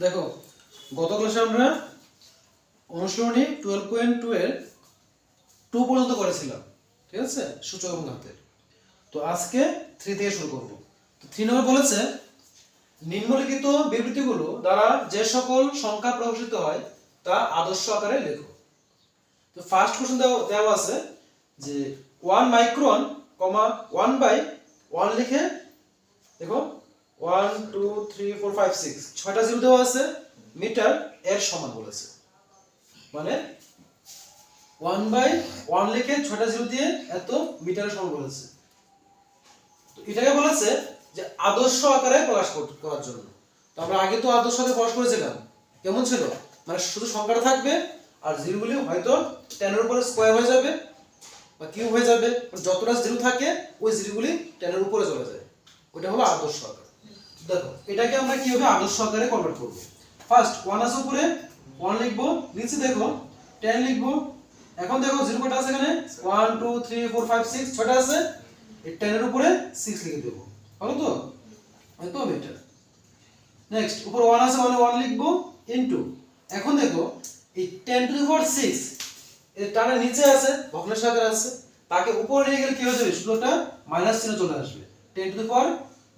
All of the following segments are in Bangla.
দেখো গত ক্লাসে আমরা অনুশীলনী 12.2 এর 2 পর্যন্ত করেছিলাম, ঠিক আছে, সূচক এবং ঘাতের। তো আজকে 3 থেকে শুরু করব। তো 3 নম্বর বলেছে নিম্নলিখিত বিবৃতিগুলো দ্বারা যে সকল সংখ্যা প্রকাশিত হয় তা আদর্শ আকারে লেখো। তো ফার্স্ট কোশ্চেন দেওয়া আছে যে 1 মাইক্রন, 1/1 লিখে দেখো 1 2 3 4 5 6 ছয়টা জিরো দেওয়া আছে, মিটার এর সমান বলেছে। মানে 1/1 লিখে ছয়টা জিরো দিয়ে এত মিটারের সমান বলেছে। তো এটাকে বলেছে যে আদর্শ আকারে প্রকাশ করার জন্য। তো আমরা আগে তো আদর্শ আকারে প্রকাশ করেছিলাম, কেমন ছিল, মানে শুধু সংখ্যাটা থাকবে আর জিরোগুলি হয়তো 10 এর উপরে স্কয়ার হয়ে যাবে বা কিউব হয়ে যাবে, যতটা জিরো থাকে ওই জিরোগুলি 10 এর উপরে চলে যায়, ওটা হলো আদর্শ আকার। দেখো এটাকে আমরা কিভাবে আদর্শ আকারে কনভার্ট করব। ফার্স্ট 1 আছে উপরে 1 লিখবো, নিচে দেখো 10 লিখবো। এখন দেখো জিরো কয়টা আছে এখানে 1 2 3 4 5 6 ছয়টা আছে, এই 10 এর উপরে 6 লিখে দেব, হলো তো, এই তো মিটার। নেক্সট উপরে 1 আছে মানে 1 লিখবো ইনটু, এখন দেখো এই 10 টু দি পাওয়ার 6 এর টানা নিচে আছে, ভগ্নাংশ আকারে আছে, তাকে উপরে নিয়ে গেলে কি হয়ে যাবে, শুধু একটা মাইনাস চিহ্ন চলে আসবে, 10 টু দি পাওয়ার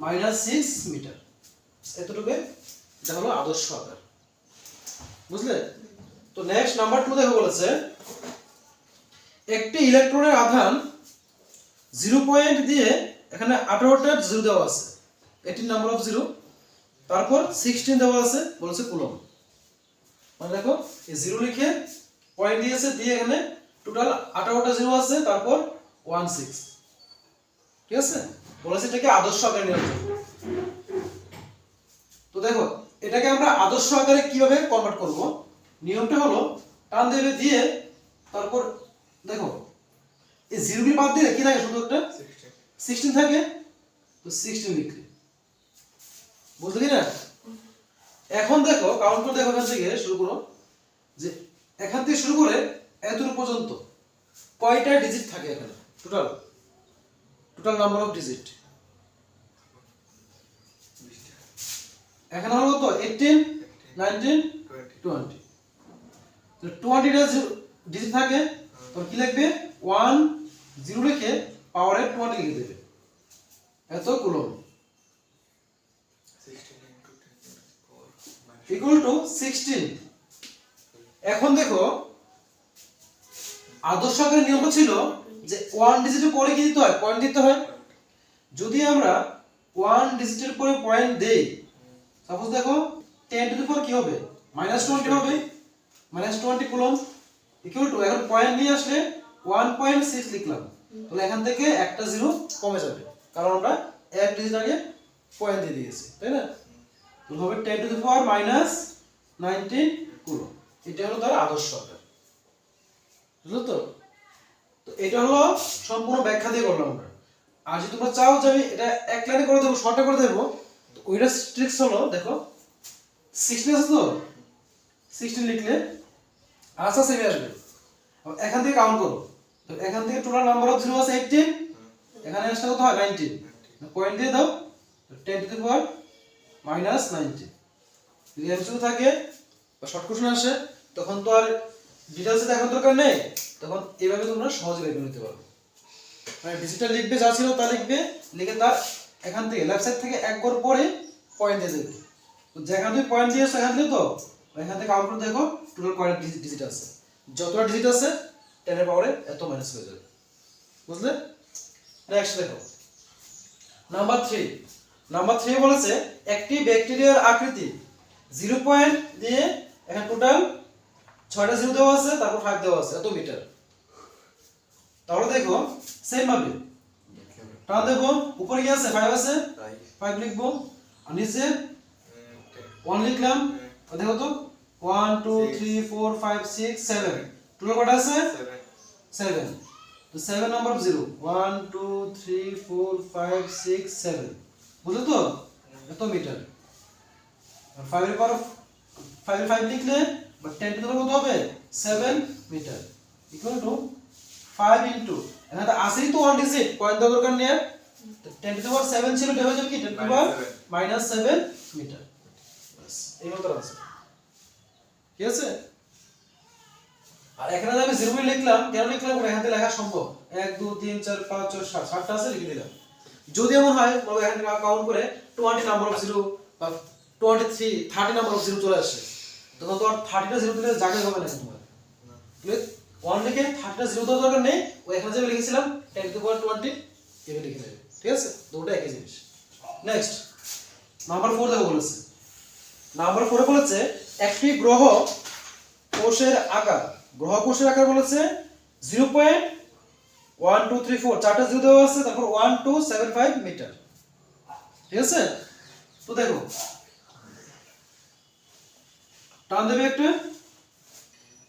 -6 মিটার। এতটুকু এটা হলো আদর্শ আকার, বুঝলে? তো নেক্সট নাম্বার 2 দেখো বলেছে একটি ইলেকট্রনের আধান 0 পয়েন্ট দিয়ে এখানে 18টা জিরো দেওয়া আছে, 18 নাম্বার অফ জিরো, তারপর 16 দেওয়া আছে, বলেছে কুলম্ব। মানে দেখো এই জিরো লিখে পয়েন্ট দিয়েছে, দিয়ে এখানে টোটাল 18টা জিরো আছে, তারপর 16, ঠিক আছে, বলেছে এটাকে আদর্শ আকারে নেওয়ার জন্য। তো দেখো এটাকে আমরা আদর্শ আকারে কিভাবে কনভার্ট করব, নিয়মটা হলো টান দেবে দিয়ে তারপর দেখো এই জিরোগুলি বাদ দিলে কি থাকে, শুধু একটা 16 থাকে, তো 16 লিখলে, বুঝলে কি না? এখন দেখো কাউন্ট করে দেখো, এখান থেকে শুরু করো, যে এখান থেকে শুরু করে এতটুকু পর্যন্ত কয়টা ডিজিট থাকে এখানে, টোটাল নাম্বার অফ ডিজিট এখানে হলো তো 18 19 20, তো 20টা ডিজিট থাকে, তো কি লিখবে 1 0 লিখে পাওয়ারে 20 লিখে দেবে, এত কুলম্ব ইকুয়াল টু 16। এখন দেখো আদর্শ আকারের নিয়ম ছিল যে 1 ডিজিটের পরে কি দিতে হয়, পয়েন্ট দিতে হয়। যদি আমরা 1 ডিজিটের পরে পয়েন্ট দেই, সাপোজ দেখো 10 টু দি পাওয়ার কি হবে, -20 হবে, -20 কুলম্ব ইকুয়াল টু, এখন পয়েন্ট নিয়ে আসলে 1.6 লিখলাম, তাহলে এখান থেকে একটা জিরো কমে যাবে, কারণ আমরা এক ডিজিট আগে পয়েন্ট দিয়ে দিয়েছি, তাই না? তাহলে হবে 10 টু দি পাওয়ার -19 কুলম্ব। এটা হলো তার আদর্শ আকার, বুঝলো তো? তো এটা হলো সম্পূর্ণ ব্যাখ্যা দিয়ে করলাম আমরা। আর যদি তোমরা চাও যে আমি এটা এক লাইনে করে দেবো, শর্টে করে দেবো, তো ওইটা ট্রিক্স হলো, দেখো 16 আছে তো, 16 লিখলে আশা সেমে আসবে, এখান থেকে কাউন্ট করো, তো এখান থেকে টোটাল নাম্বার অফ জিরো আছে 18, এখানে আসলে কত হয় 19, পয়েন্ট দিয়ে দাও, 10 টু দি পাওয়ার -19। যদি এমসিকিউ থাকে বা শর্ট কোশ্চেন আসে তখন তো আর ডিটেইলসে দেখার দরকার নেই, তখন এইভাবে তোমরা সহজে বের করে নিতে পারবে। মানে ডিজিটাল লিখবে, যা ছিল তা লিখবে, লিখে তার এখান থেকে লেফট সাইড থেকে এক ঘর পরে পয়েন্ট দিয়ে দেবে, তো যেখানে তুমি পয়েন্ট দিয়েছো এখান থেকে, তো এখান থেকে কাউন্ট করে দেখো টোটাল কয়টা ডিজিট আছে, যতটা ডিজিট আছে 10 এর পাওয়ারে এত মাইনাস হয়ে যাবে, বুঝলে? নেক্সট দেখো নাম্বার 3 বলেছে একটি ব্যাকটেরিয়ার আকৃতি 0 পয়েন্ট দিয়ে এখানে টোটাল 6টা জিরো দেওয়া আছে, তারপর 5 দেওয়া আছে, এত মিটার। তাহলে দেখো সেম ভাবে টান দেবো, উপরে কি আছে 5 আছে, 5 লিখবো, আর নিচে 1 লিখলাম, দেখো তো 1 2 3 4 5 6 7 টোটাল কত আছে 7, তো 7 নাম্বার অফ 0 1 2 3 4 5 6 7, বুঝলো তো, এত মিটার। আর 5 এর পাওয়ার 5 লিখলে বা 10 টু দি পাওয়ার কত হবে 7 মিটার ইকুয়াল টু 5 ইনটু, এখানে তো আসেই তো 1 ডিজিট, পয়েন্ট দেওয়ার দরকার নেই, তো 10 টু দি পাওয়ার 7 ছিল, এটা হয়ে যাবে কি 10 টু দি পাওয়ার -7 মিটার। ব্যাস এই হলো তার आंसर ঠিক আছে আর এখানে আমি 0 বলে লিখলাম কেন লিখলাম এখান থেকে লেখা সম্ভব 1 2 3 4 5 6 7 7টা আছে লিখে দিলাম যদি এমন হয় বলো এখান থেকে কাউন্ট করে 20 নাম্বার অফ 0 বা 23 30 নাম্বার অফ 0 চলে আসে তখন তো আর 30টা 0 দিলে জায়গা হবে না তোমার ঠিক 1 লিখে 30টা 0 দেওয়ার দরকার নেই ওই এখানে যে লিখেছিলাম 10 টু the power 20 এভাবে লিখে নেবে ঠিক আছে দুটো একই জিনিস নেক্সট নাম্বার 4 দেখো বলেছে নাম্বার 4 এ বলেছে একটি গ্রহ কোষের আকার বলেছে 0.1234 চারটা 0 দেওয়া আছে তারপর 1275 মিটার ঠিক আছে তো দেখো টান দেবে একটা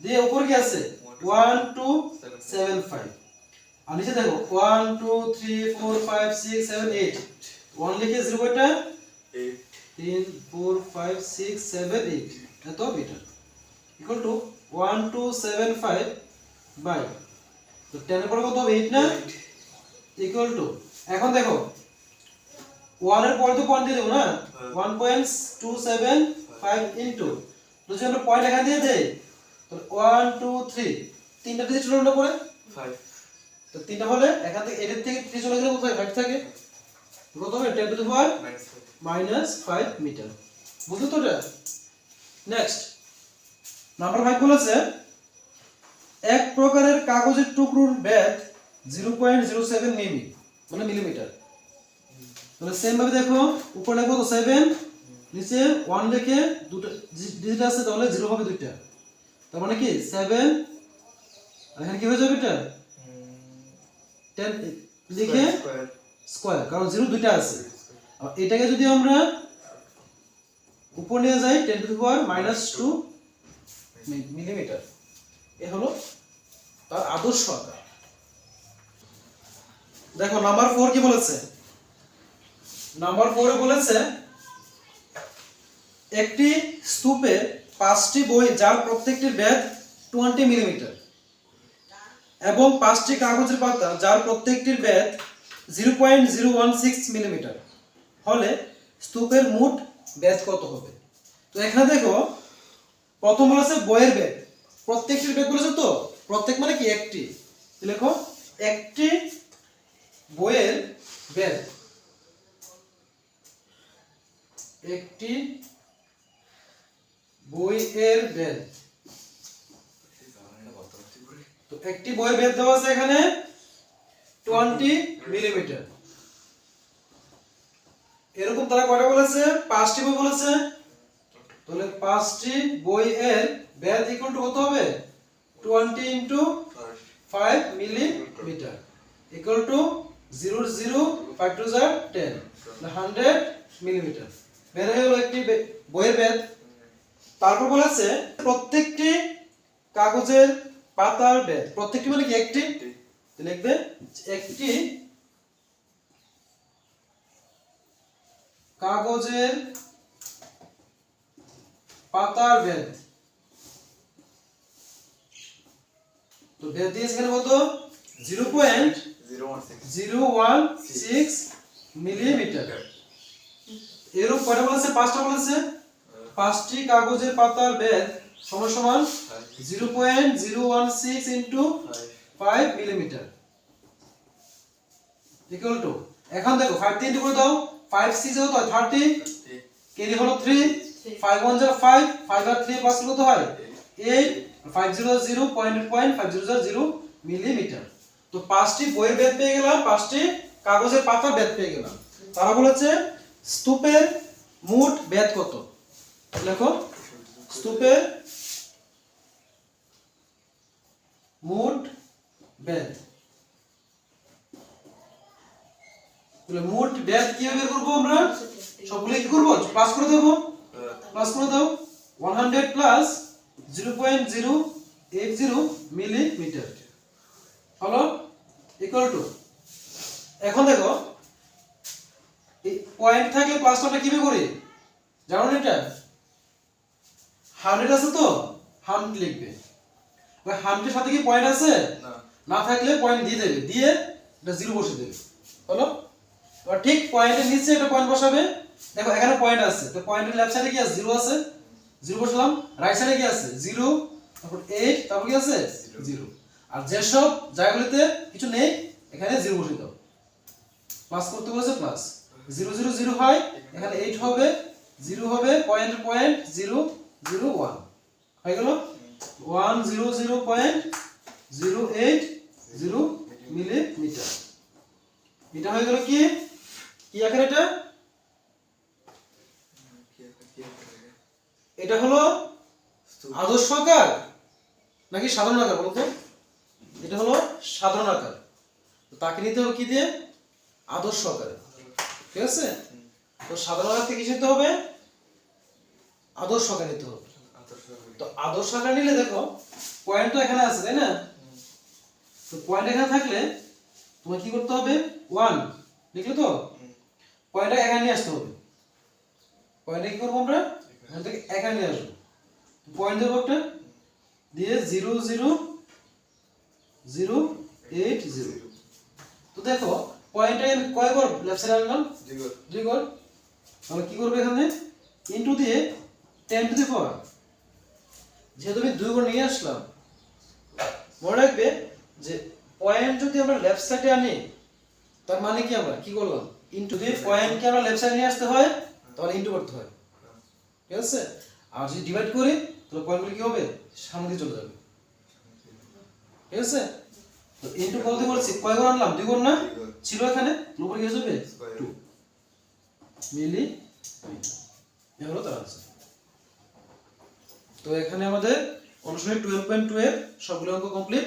দিয়ে উপর কি আছে 1275 আর নিচে দেখো 1 2 3 4 5 6 7 8 1 লিখে 0 কয়টা 8 3 4 5 6 7 8 এত মিটার ইকুয়াল টু 1275 বাই তো 10 এর পরে কত হবে 8 না ইকুয়াল টু এখন দেখো 1 এর পরে তো পয়েন্ট দিয়ে দেব না 1.275 ইনটু তো যদি আমরা পয়েন্ট এখানে দিয়ে দেই তো 1 2 3 তিনটা ডিজিট হলো না পরে 5 তো তিনটা হলে এখান থেকে 8 এর থেকে 3 চলে গেলে কোথায় 5 থাকে কত হবে 10 টু the power -5 মিটার বুঝছো তো এটা নেক্সট নাম্বার 5 বলেছে এক প্রকারের কাগজের টুকরোর ব্যাস 0.07 মিমি মানে মিলিমিটার তাহলে সেম ভাবে দেখো উপরে লিখবো তো 7 নিচে 1 লিখে দুটো ডিজিট আছে তাহলে 0 হবে দুইটা তার মানে কি 7 আর এখানে কি হয়ে যাবে এটা 10 লিখে স্কয়ার কারণ 0 দুইটা আছে আর এটাকে যদি আমরা উপর নিয়ে যাই 10 টু the power -2 মিলিমিটার এ হলো তার আদর্শ আকার দেখো নাম্বার 4 কি বলেছে নাম্বার 4 এ বলেছে একটি স্তূপে 5টি বই যার প্রত্যেকটির ব্যাস 20 মিলিমিটার এবং 5টি কাগজের পাতা যার প্রত্যেকটির ব্যাস 0.016 মিলিমিটার হলে স্তূপের মোট ব্যাস কত হবে তো এখানে দেখো প্রথম বলেছে বইয়ের ব্যাস প্রত্যেকটির ব্যাস বলেছে তো প্রত্যেক মানে কি একটি লেখো একটি বইয়ের ব্যাস একটি বইয়ের ব্যাস তো একটি বইয়ের ব্যাস দেওয়া আছে এখানে 20 মিলিমিটার এরকম তারা কয়টা বলেছে 5টি বই বলেছে তাহলে 5টি বইয়ের ব্যাস ইকুয়াল টু কত হবে 20 into 5 millimetre equal to 0 5 to 10 100 millimetre বের হয়ে গেল একটি বইয়ের ব্যাস তারপর বলেছে প্রত্যেকটি কাগজের পাতার ব্যাস প্রত্যেকটি মানে কি একটি লিখবে একটি কাগজের পাতার ব্যাস তো ব্যাস দিয়েছে এখানে কত 0.016 মিলিমিটার এরকম কয়টা বলেছে 5টা বলেছে 5টি কাগজের পাতার ব্যাস সমান সমান 0.016 ইনটু 5 মিলিমিটার ইকুয়াল টু এখন দেখো 5 দিয়ে ইনটু করে দাও 5 6 কত হয় 30 কেরি হলো 3 5 1 0 5 5 আর 3 প্লাস কত হয় 8 500.500 মিলিমিটার তো 5টি বইয়ের ব্যাস পেয়ে গেলাম 5টি কাগজের পাতার ব্যাস পেয়ে গেলাম তারা বলেছে স্তূপের মোট ব্যাস কত দেখো স্তূপের মোট ব্যাস তাহলে মোট ব্যাস কিভাবে বের করব আমরা সবগুলো কি করব প্লাস করে দেব প্লাস করে দাও 100 প্লাস 0.080 মিলিমিটার হলো ইকুয়াল টু এখন দেখো এই পয়েন্ট থাকলে প্লাসটা আমরা কিভাবে করি জানো না এটা 100 আছে তো 100 লিখবে ওই 100 এর সাথে কি পয়েন্ট আছে না না থাকলে পয়েন্ট দিয়ে দেবে দিয়ে এটা 0 বসিয়ে দেবে হলো এবার ঠিক পয়েন্টের নিচে একটা পয়েন্ট বসাবে দেখো এখানে পয়েন্ট আছে, তো পয়েন্টের লেফট সাইডে কি আছে 0 আছে, 0 বসালাম। রাইট সাইডে কি আছে 0, তারপর 8, তারপর কি আছে 0। আর যেসব জায়গাগুলোতে কিছু নেই এখানে 0 বসিয়ে দাও। প্লাস করতে বলেছে প্লাস 0 0 0 হয়, এখানে 8 হবে, 0 হবে, পয়েন্ট পয়েন্ট 0 0 1 হয়ে গেল 100.080 মিলিমিটার। এটা হয়ে গেল কি কি আকার এটা? এটা হলো আদর্শ আকার নাকি সাধারণ আকার বলতো? এটা হলো সাধারণ আকার, তো তাকে নিতে হবে কি দিয়ে? আদর্শ আকারে। ঠিক আছে, তো সাধারণ আকার থেকে কি নিতে হবে? আদর্শ আকার নিতে হবে। তো আদর্শ আকার নিলে দেখো পয়েন্ট তো এখানে আছে তাই না? তো পয়েন্ট এখানে থাকলে তোমার কি করতে হবে? 1 লিখলে তো পয়েন্টটা এখানে নিয়ে আসতে হবে। পয়েন্টটা কি করবো আমরা? এখান থেকে এখানে নিয়ে আসবো। পয়েন্ট দেবো একটা দিয়ে 0 0 0 8 0। তো দেখো পয়েন্টটা আমি কয় ঘর লেফট সাইডে আনলাম? 2 ঘর। তাহলে কি করবে এখানে? ইনটু দিয়ে 10 টু দি পাওয়ার, যেহেতু আমি 2 ঘর নিয়ে আসলাম, মনে রাখবে যে পয়েন্ট যদি আমরা লেফট সাইডে আনি তার মানে কি আমরা কি করলাম? ইনটু দিয়ে পয়েন্টকে আমরা লেফট সাইডে নিয়ে আসতে হয়, তাহলে ইনটু করতে হয়। ঠিক আছে, আর যদি ডিভাইড করি তাহলে পয়েন্টগুলো কি হবে? সামনে দিয়ে চলে যাবে। ঠিক আছে, তো ইনটু কত দিয়ে বলছি? কয় ঘর আনলাম? 2 ঘর না ছিল এখানে, উপরে কি আসবে 2 মিলি। এই হলো তার আনসার। তো এখানে আমাদের অনুশীলনী 12.2 এর সবগুলো অঙ্ক কমপ্লিট।